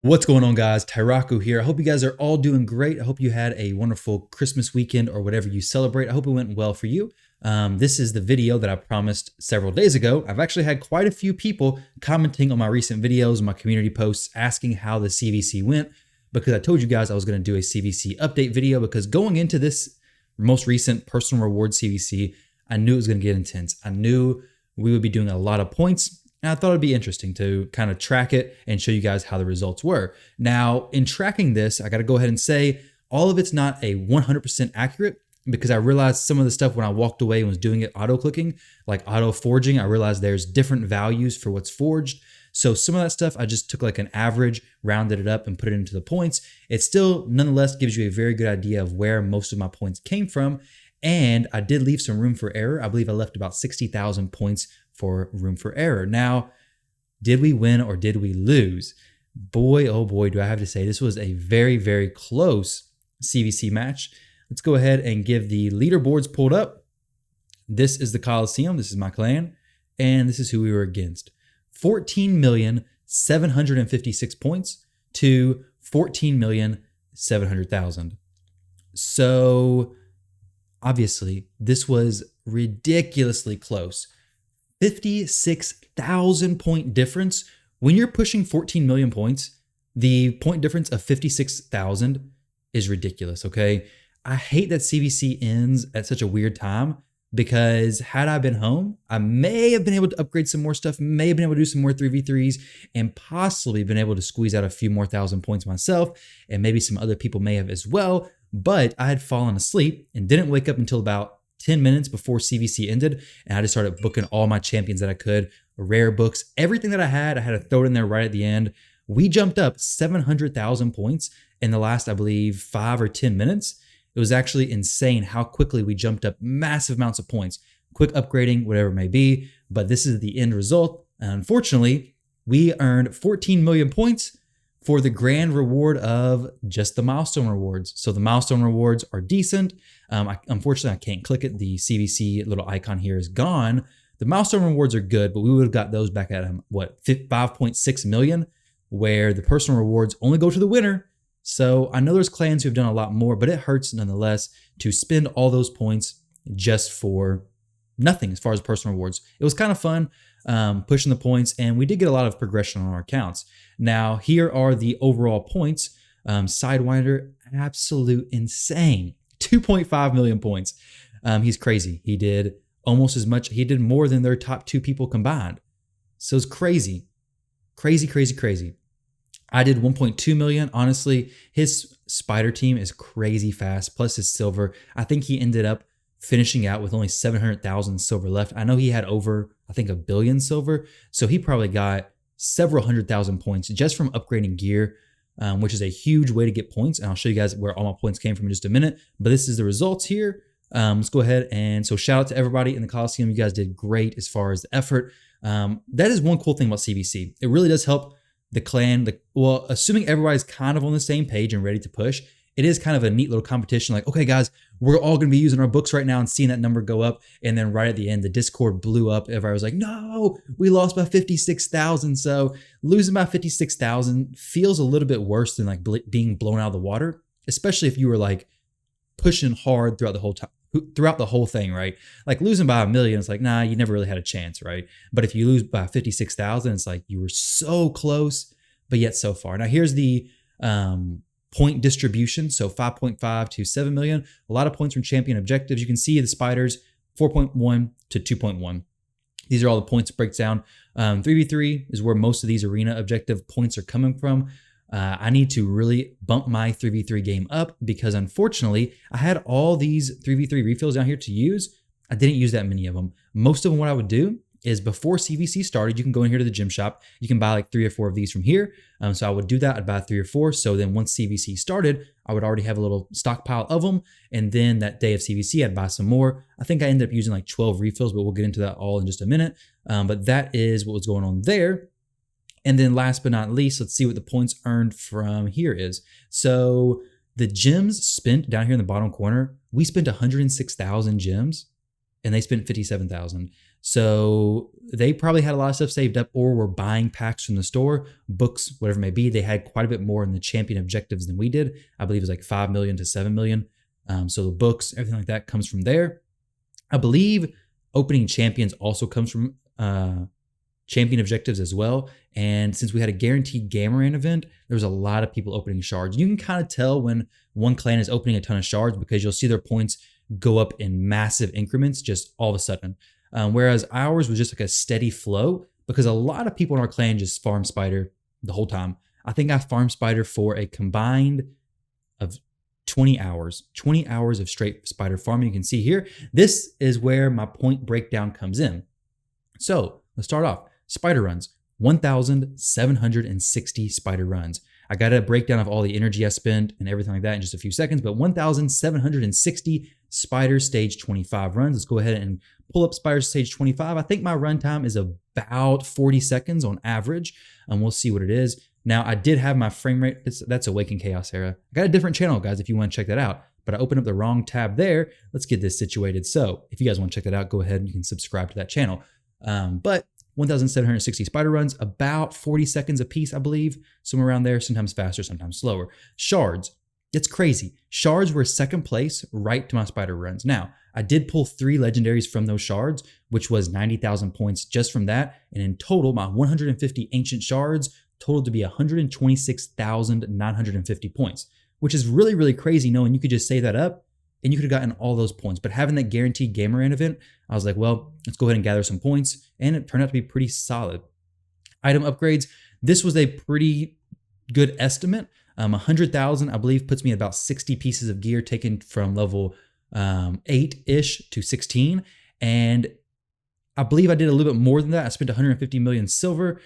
What's going on, guys? Tyrauku here. I hope you guys are all doing great. I hope you had a wonderful Christmas weekend or whatever you celebrate. I hope it went well for you. This is the video that I promised several days ago. I've actually had quite a few people commenting on my recent videos, my community posts, asking how the CvC went, because I told you guys I was going to do a CvC update video, because going into this most recent personal reward CvC, I knew it was going to get intense. I knew we would be doing a lot of points. And I thought it'd be interesting to kind of track it and show you guys how the results were. Now, in tracking this, I got to go ahead and say all of it's not a 100% accurate, because I realized some of the stuff when I walked away and was doing it auto clicking, like auto forging, I realized there's different values for what's forged. So some of that stuff, I just took like an average, rounded it up and put it into the points. It still nonetheless gives you a very good idea of where most of my points came from. And I did leave some room for error. I believe I left about 60,000 points for room for error. Now, did we win or did we lose? Boy, oh boy, do I have to say this was a very, very close CvC match. Let's go ahead and give the leaderboards pulled up. This is the Coliseum. This is my clan. And this is who we were against. 14,756 points to 14,700,000. So obviously, this was ridiculously close. 56,000 point difference. When you're pushing 14 million points, the point difference of 56,000 is ridiculous, okay? I hate that CvC ends at such a weird time, because had I been home, I may have been able to upgrade some more stuff, may have been able to do some more 3v3s, and possibly been able to squeeze out a few more thousand points myself, and maybe some other people may have as well. But I had fallen asleep and didn't wake up until about 10 minutes before CvC ended, and I just started booking all my champions that I could, rare books, everything that I had to throw it in there right at the end. We jumped up 700,000 points in the last, I believe, 5 or 10 minutes. It was actually insane how quickly we jumped up massive amounts of points, quick upgrading, whatever it may be, but this is the end result. And unfortunately, we earned 14 million points for the grand reward of just the milestone rewards. So the milestone rewards are decent. Unfortunately, I can't click it. The CvC little icon here is gone. The milestone rewards are good, but we would have got those back at what, 5.6 million, where the personal rewards only go to the winner. So I know there's clans who've done a lot more, but it hurts nonetheless to spend all those points just for nothing as far as personal rewards. It was kind of fun pushing the points, and we did get a lot of progression on our accounts. Now, here are the overall points. Sidewinder, absolute insane. 2.5 million points. He's crazy. He did almost as much. He did more than their top 2 people combined. So it's crazy. Crazy, crazy, crazy. I did 1.2 million. Honestly, his spider team is crazy fast, plus his silver. I think he ended up finishing out with only 700,000 silver left. I know he had over, I think, 1 billion silver. So he probably got several 100,000 points just from upgrading gear, which is a huge way to get points. And I'll show you guys where all my points came from in just a minute. But this is the results here. Let's go ahead. And so shout out to everybody in the Coliseum. You guys did great as far as the effort. That is one cool thing about CvC. It really does help the clan, well, assuming everybody's kind of on the same page and ready to push, it is kind of a neat little competition. Like, okay, guys, we're all going to be using our books right now and seeing that number go up. And then right at the end, the Discord blew up. Everybody was like, no, we lost by 56,000. So losing by 56,000 feels a little bit worse than like being blown out of the water, especially if you were like pushing hard throughout the whole thing, right? Like losing by 1 million, it's like, nah, you never really had a chance, right? But if you lose by 56,000, it's like you were so close, but yet so far. Now here's the point distribution. So 5.5 to 7 million, a lot of points from champion objectives. You can see the spiders 4.1 to 2.1. These are all the points breakdown. 3v3 is where most of these arena objective points are coming from. I need to really bump my 3v3 game up, because unfortunately I had all these 3v3 refills down here to use. I didn't use that many of them. Most of them, what I would do is before CvC started, you can go in here to the gym shop. You can buy like 3 or 4 of these from here. So I would do that. I'd buy 3 or 4. So then once CvC started, I would already have a little stockpile of them. And then that day of CvC, I'd buy some more. I think I ended up using like 12 refills, but we'll get into that all in just a minute. But that is what was going on there. And then last but not least, let's see what the points earned from here is. So the gems spent down here in the bottom corner, we spent 106,000 gems and they spent 57,000. So they probably had a lot of stuff saved up or were buying packs from the store, books, whatever it may be. They had quite a bit more in the champion objectives than we did. I believe it was like 5 million to 7 million. So the books, everything like that comes from there. I believe opening champions also comes from champion objectives as well. And since we had a guaranteed Gameran event, there was a lot of people opening shards. You can kind of tell when one clan is opening a ton of shards because you'll see their points go up in massive increments just all of a sudden. Whereas ours was just like a steady flow because a lot of people in our clan just farm spider the whole time. I think I farmed spider for a combined of 20 hours of straight spider farming. You can see here, this is where my point breakdown comes in. So let's start off. Spider runs, 1,760 spider runs. I got a breakdown of all the energy I spent and everything like that in just a few seconds, but 1,760 spider stage 25 runs. Let's go ahead and pull up spider stage 25. I think my runtime is about 40 seconds on average, and we'll see what it is. Now, I did have my frame rate. That's Awaken Chaos Era. I got a different channel, guys, if you want to check that out, but I opened up the wrong tab there. Let's get this situated. So if you guys want to check that out, go ahead and you can subscribe to that channel. But 1,760 spider runs, about 40 seconds a piece, I believe, somewhere around there, sometimes faster, sometimes slower. Shards, it's crazy. Shards were second place right to my spider runs. Now, I did pull 3 legendaries from those shards, which was 90,000 points just from that. And in total, my 150 ancient shards totaled to be 126,950 points, which is really, really crazy knowing you could just save that up and you could have gotten all those points. But having that guaranteed Gameran event, I was like, well, let's go ahead and gather some points. And it turned out to be pretty solid. Item upgrades. This was a pretty good estimate. 100,000, I believe, puts me at about 60 pieces of gear taken from level 8-ish to 16. And I believe I did a little bit more than that. I spent 150 million silver.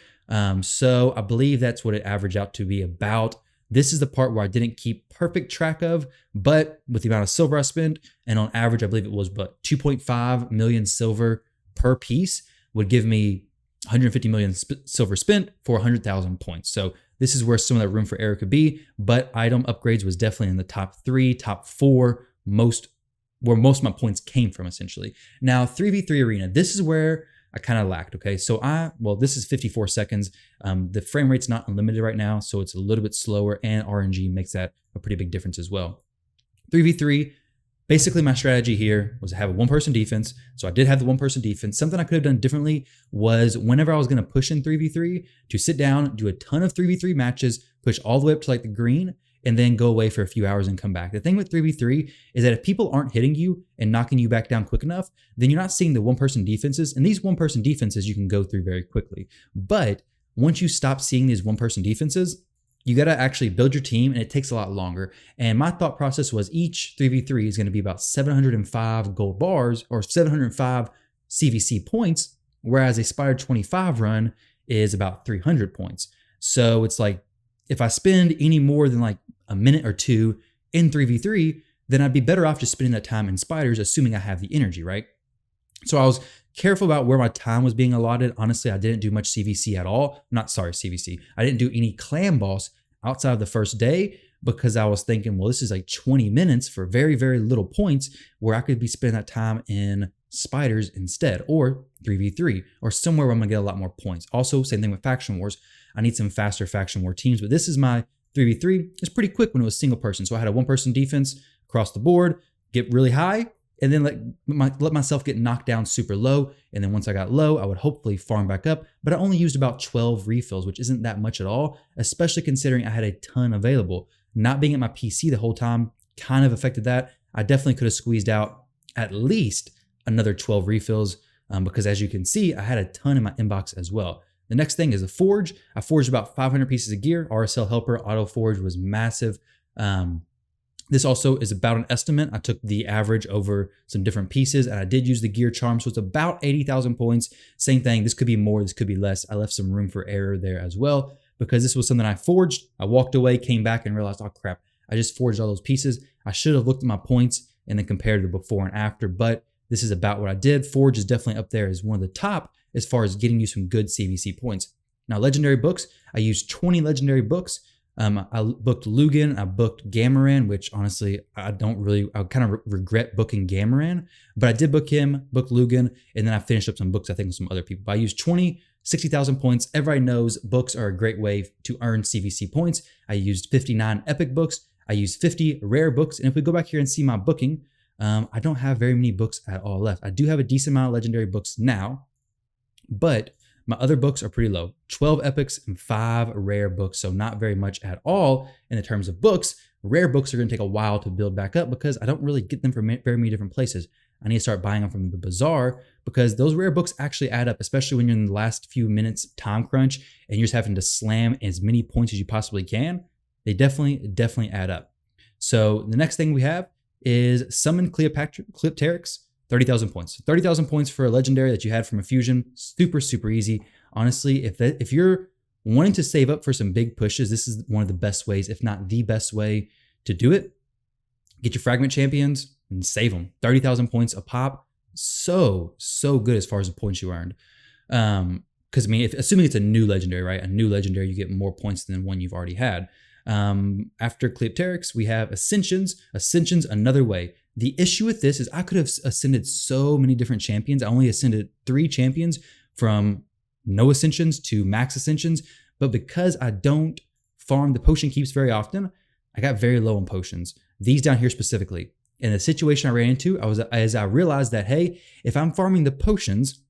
So I believe that's what it averaged out to be about. This is the part where I didn't keep perfect track of, but with the amount of silver I spent, and on average, I believe it was about 2.5 million silver per piece would give me 150 million silver spent for 100,000 points. So this is where some of that room for error could be, but item upgrades was definitely in the top 3, top 4, where most of my points came from essentially. Now 3v3 arena, this is where I kind of lacked, okay? So this is 54 seconds. The frame rate's not unlimited right now, so it's a little bit slower, and RNG makes that a pretty big difference as well. 3v3, basically my strategy here was to have a one-person defense. So I did have the one-person defense. Something I could have done differently was whenever I was gonna push in 3v3, to sit down, do a ton of 3v3 matches, push all the way up to like the green, and then go away for a few hours and come back. The thing with 3v3 is that if people aren't hitting you and knocking you back down quick enough, then you're not seeing the one-person defenses. And these one-person defenses you can go through very quickly. But once you stop seeing these one-person defenses, you got to actually build your team, and it takes a lot longer. And my thought process was each 3v3 is going to be about 705 gold bars or 705 CvC points, whereas a Spider 25 run is about 300 points. So it's like, if I spend any more than like a minute or two in 3v3, then I'd be better off just spending that time in spiders, assuming I have the energy, right? So I was careful about where my time was being allotted. Honestly, I didn't do much CvC at all. CvC. I didn't do any clan boss outside of the first day because I was thinking, well, this is like 20 minutes for very, very little points where I could be spending that time in spiders instead, or 3v3, or somewhere where I'm gonna get a lot more points. Also, same thing with faction wars. I need some faster faction war teams, but this is my 3v3. It's pretty quick when it was single person. So I had a one-person defense across the board, get really high, and then let myself get knocked down super low. And then once I got low, I would hopefully farm back up. But I only used about 12 refills, which isn't that much at all, especially considering I had a ton available. Not being at my PC the whole time kind of affected that. I definitely could have squeezed out at least another 12 refills because as you can see, I had a ton in my inbox as well. The next thing is a forge. I forged about 500 pieces of gear. RSL helper auto forge was massive. This also is about an estimate. I took the average over some different pieces, and I did use the gear charm, so it's about 80,000 points. Same thing, this could be more, this could be less. I left some room for error there as well because this was something I forged. I walked away, came back, and realized, oh crap, I just forged all those pieces. I should have looked at my points and then compared the before and after, but this is about what I did. Forge is definitely up there as one of the top as far as getting you some good CvC points. Now, legendary books, I used 20 legendary books. I booked Lugan, I booked Gamaran, which honestly, I kind of regret booking Gamaran, but I did book him, booked Lugan, and then I finished up some books, I think, with some other people. But I used 20, 60,000 points. Everybody knows books are a great way to earn CvC points. I used 59 epic books. I used 50 rare books. And if we go back here and see my booking, I don't have very many books at all left. I do have a decent amount of legendary books now, but my other books are pretty low. 12 epics and 5 rare books, so not very much at all in the terms of books. Rare books are going to take a while to build back up because I don't really get them from very many different places. I need to start buying them from the bazaar because those rare books actually add up, especially when you're in the last few minutes time crunch and you're just having to slam as many points as you possibly can. They definitely add up. So the next thing we have is Summon Cleopteryx, 30,000 points. 30,000 points for a legendary that you had from a fusion. Super easy. Honestly, if you're wanting to save up for some big pushes, this is one of the best ways, if not the best way to do it. Get your fragment champions and save them. 30,000 points a pop. So good as far as the points you earned. Because I mean, assuming it's a new legendary, right? A new legendary, you get more points than one you've already had. After Cleopteryx, we have Ascensions. Ascensions, another way. The issue with this is I could have ascended so many different champions. I only ascended 3 champions from no ascensions to max ascensions. But because I don't farm the potion keeps very often, I got very low on potions. These down here specifically. In the situation I ran into, I realized that, hey, if I'm farming the potions,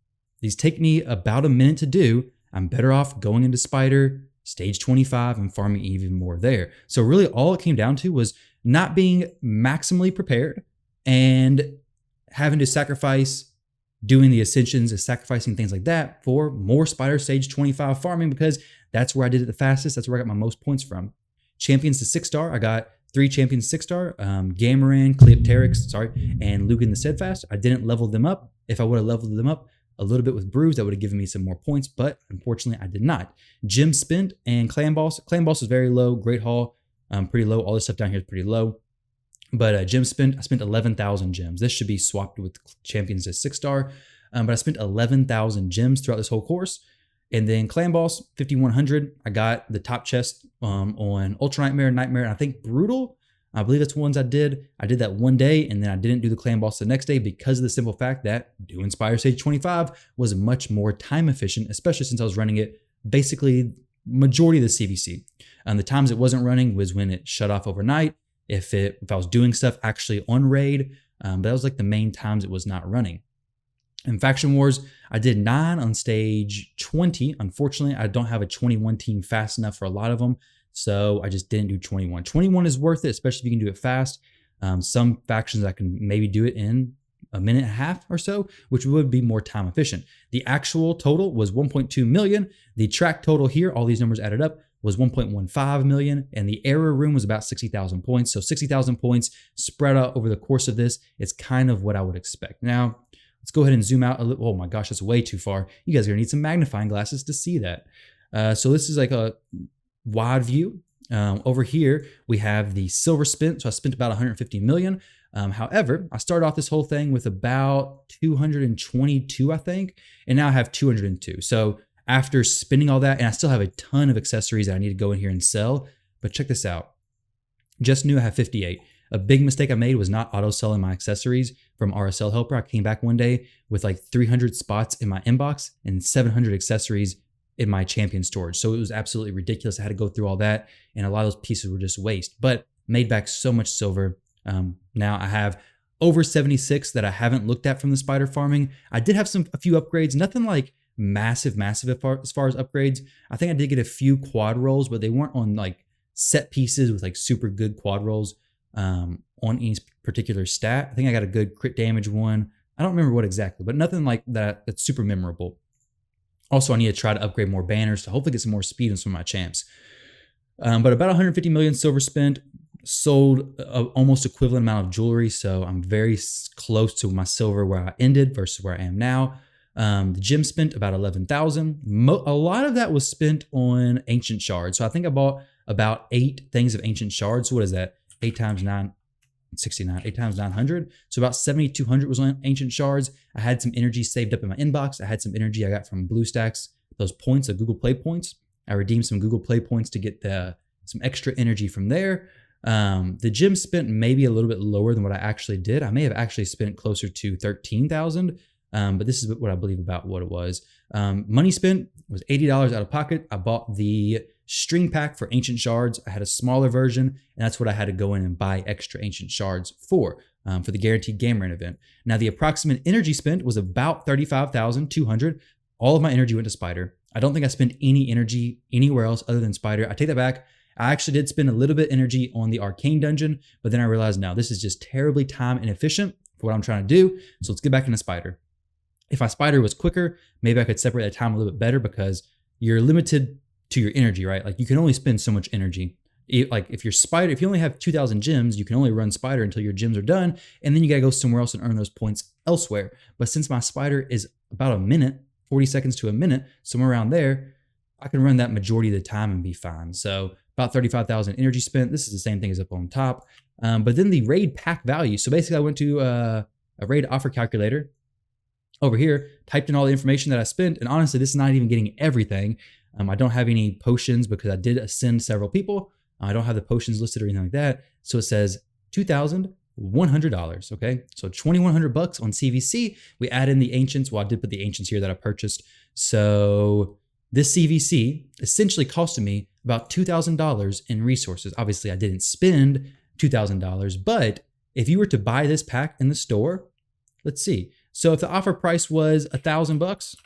these take me about a minute to do. I'm better off going into Spider, stage 25, and farming even more there. So really all it came down to was not being maximally prepared and having to sacrifice doing the ascensions and sacrificing things like that for more Spider stage 25 farming because that's where I did it the fastest. That's where I got my most points from. Champions to 6-star, I got 3 champions 6-star, Gamaran, Cleopteryx, and Lugan the Steadfast. I didn't level them up. If I would have leveled them up a little bit with Brews, that would have given me some more points, but unfortunately I did not. Gem Spent and Clan Boss. Clan Boss is very low. Great Hall, pretty low. All this stuff down here is pretty low. But Gem Spent, I spent 11,000 gems. This should be swapped with champions at 6-star. But I spent 11,000 gems throughout this whole course. And then Clan Boss, 5,100. I got the top chest on Ultra Nightmare, and I think Brutal. I believe that's the ones I did. I did that one day, and then I didn't do the Clan Boss the next day because of the simple fact that doing Spire Stage 25 was much more time efficient, especially since I was running it basically majority of the CvC. The times it wasn't running was when it shut off overnight, if I was doing stuff actually on raid, but that was like the main times it was not running. In Faction Wars, I did 9 on stage 20. Unfortunately, I don't have a 21 team fast enough for a lot of them, so I just didn't do 21. 21 is worth it, especially if you can do it fast. Some factions I can maybe do it in a minute and a half or so, which would be more time efficient. The actual total was 1.2 million. The track total here, all these numbers added up, was 1.15 million, and the error room was about 60,000 points. So 60,000 points spread out over the course of this is kind of what I would expect. Now, let's go ahead and zoom out a little. Oh my gosh, that's way too far. You guys are gonna need some magnifying glasses to see that. So this is like a wide view. Over here, we have the silver spent. So I spent about 150 million. However, I started off this whole thing with about 222, I think, and now I have 202. So after spending all that, and I still have a ton of accessories that I need to go in here and sell, but check this out. Just knew I have 58. A big mistake I made was not auto selling my accessories from RSL Helper. I came back one day with like 300 spots in my inbox and 700 accessories in my champion storage. So it was absolutely ridiculous. I had to go through all that, and a lot of those pieces were just waste, but made back so much silver. Now I have over 76 that I haven't looked at from the spider farming. I did have a few upgrades, nothing like massive as far as upgrades. I think I did get a few quad rolls, but they weren't on like set pieces with like super good quad rolls on any particular stat. I think I got a good crit damage one. I don't remember what exactly, but nothing like that that's super memorable. Also, I need to try to upgrade more banners to hopefully get some more speed on some of my champs. But about 150 million silver spent, sold almost equivalent amount of jewelry. So I'm very close to my silver where I ended versus where I am now. The gem spent about 11,000. A lot of that was spent on ancient shards. So I think I bought about 8 things of ancient shards. So what is that? 8 times 9, 69. 8 times 900. So about 7,200 was on ancient shards. I had some energy saved up in my inbox. I had some energy I got from Bluestacks. Those points, the Google Play points. I redeemed some Google Play points to get the some extra energy from there. The gym spent maybe a little bit lower than what I actually did. I may have actually spent closer to 13,000, but this is what I believe about what it was. Money spent was $80 out of pocket. I bought the string pack for ancient shards. I had a smaller version, and that's what I had to go in and buy extra ancient shards for the guaranteed game run event. Now, the approximate energy spent was about 35,200. All of my energy went to Spider. I don't think I spent any energy anywhere else other than Spider. I take that back. I actually did spend a little bit of energy on the arcane dungeon, but then I realized, no, this is just terribly time inefficient for what I'm trying to do. So let's get back into Spider. If my Spider was quicker, maybe I could separate that time a little bit better, because you're limited to your energy, right? Like, you can only spend so much energy. Like, if you only have 2,000 gems, you can only run Spider until your gems are done, and then you gotta go somewhere else and earn those points elsewhere. But since my Spider is about a minute, 40 seconds to a minute, somewhere around there, I can run that majority of the time and be fine. So about 35,000 energy spent. This is the same thing as up on top. But then the raid pack value. So basically I went to a raid offer calculator over here, typed in all the information that I spent. And honestly, this is not even getting everything. I don't have any potions because I did ascend several people. I don't have the potions listed or anything like that. So it says $2,100. Okay. So $2,100 on CvC. We add in the ancients. Well, I did put the ancients here that I purchased. So this CvC essentially costed me about $2,000 in resources. Obviously, I didn't spend $2,000, but if you were to buy this pack in the store, let's see. So if the offer price was $1,000,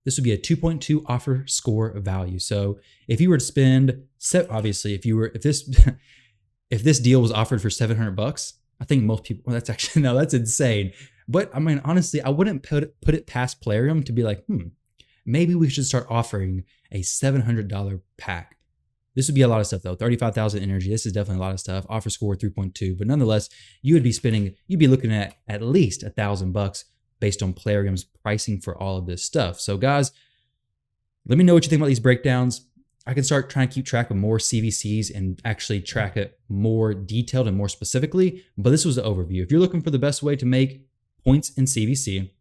this would be a 2.2 offer score value. So if you were to spend, obviously, if this deal was offered for $700, I think most people, well, that's actually, no, that's insane. But I mean, honestly, I wouldn't put it past Plarium to be like, maybe we should start offering a $700 pack. This would be a lot of stuff though. 35,000 energy. This is definitely a lot of stuff. Offer score 3.2, but nonetheless, you'd be looking at least $1,000 based on Plarium's pricing for all of this stuff. So guys, let me know what you think about these breakdowns. I can start trying to keep track of more CvCs and actually track it more detailed and more specifically, but this was the overview. If you're looking for the best way to make points in CvC,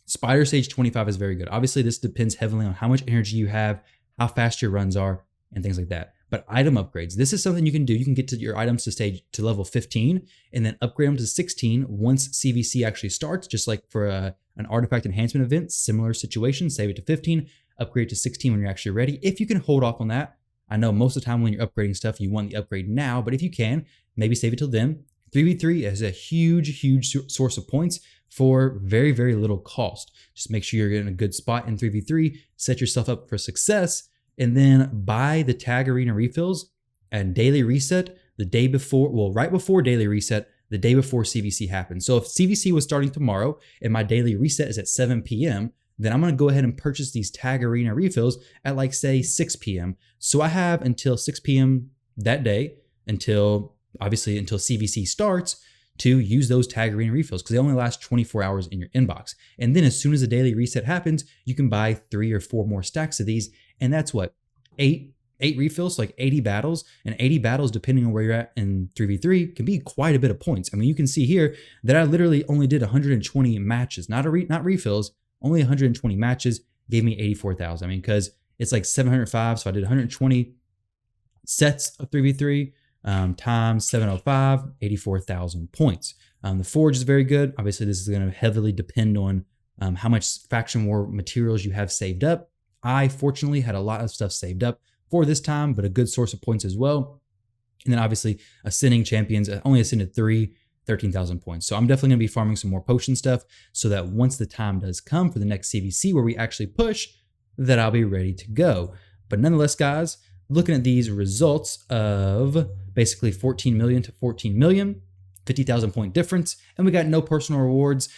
Spider Stage 25 is very good. Obviously, this depends heavily on how much energy you have, how fast your runs are, and things like that. But item upgrades, this is something you can do. You can get to your items to level 15 and then upgrade them to 16 once CvC actually starts, just like for an artifact enhancement event, similar situation, save it to 15, upgrade to 16 when you're actually ready. If you can hold off on that, I know most of the time when you're upgrading stuff, you want the upgrade now, but if you can, maybe save it till then. 3v3 is a huge source of points for very, very little cost. Just make sure you're in a good spot in 3v3, set yourself up for success, and then buy the tag arena refills and daily reset the day before, well, right before daily reset, the day before CvC happens. So if CvC was starting tomorrow and my daily reset is at 7 p.m., then I'm going to go ahead and purchase these tag arena refills at like say 6 p.m. So I have until 6 p.m. that day, until CvC starts, to use those tag arena refills because they only last 24 hours in your inbox. And then as soon as the daily reset happens, you can buy 3 or 4 more stacks of these. And that's what, 8 refills, like 80 battles. And 80 battles, depending on where you're at in 3v3, can be quite a bit of points. I mean, you can see here that I literally only did 120 matches, not refills, only 120 matches gave me 84,000. I mean, because it's like 705, so I did 120 sets of 3v3. Times 705, 84,000 points. The forge is very good. Obviously, this is going to heavily depend on how much faction war materials you have saved up. I fortunately had a lot of stuff saved up for this time, but a good source of points as well. And then obviously ascending champions, I only ascended 13,000 points. So I'm definitely going to be farming some more potion stuff so that once the time does come for the next CvC where we actually push, that I'll be ready to go. But nonetheless, guys, looking at these results of basically 14 million to 14 million, 50,000 point difference, and we got no personal rewards.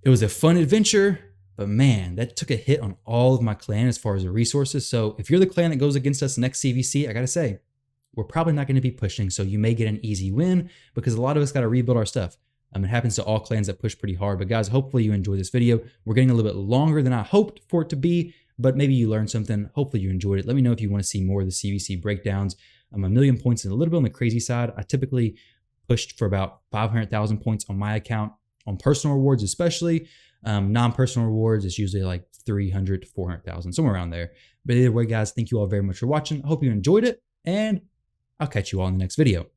It was a fun adventure, but man, that took a hit on all of my clan as far as the resources. So if you're the clan that goes against us next CvC, I gotta say, we're probably not gonna be pushing, so you may get an easy win because a lot of us gotta rebuild our stuff. It happens to all clans that push pretty hard, but guys, hopefully you enjoyed this video. We're getting a little bit longer than I hoped for it to be, but maybe you learned something. Hopefully you enjoyed it. Let me know if you want to see more of the CvC breakdowns. A million points is a little bit on the crazy side. I typically pushed for about 500,000 points on my account on personal rewards, especially. Non-personal rewards is usually like 300 to 400,000, somewhere around there. But either way, guys, thank you all very much for watching. I hope you enjoyed it. and I'll catch you all in the next video.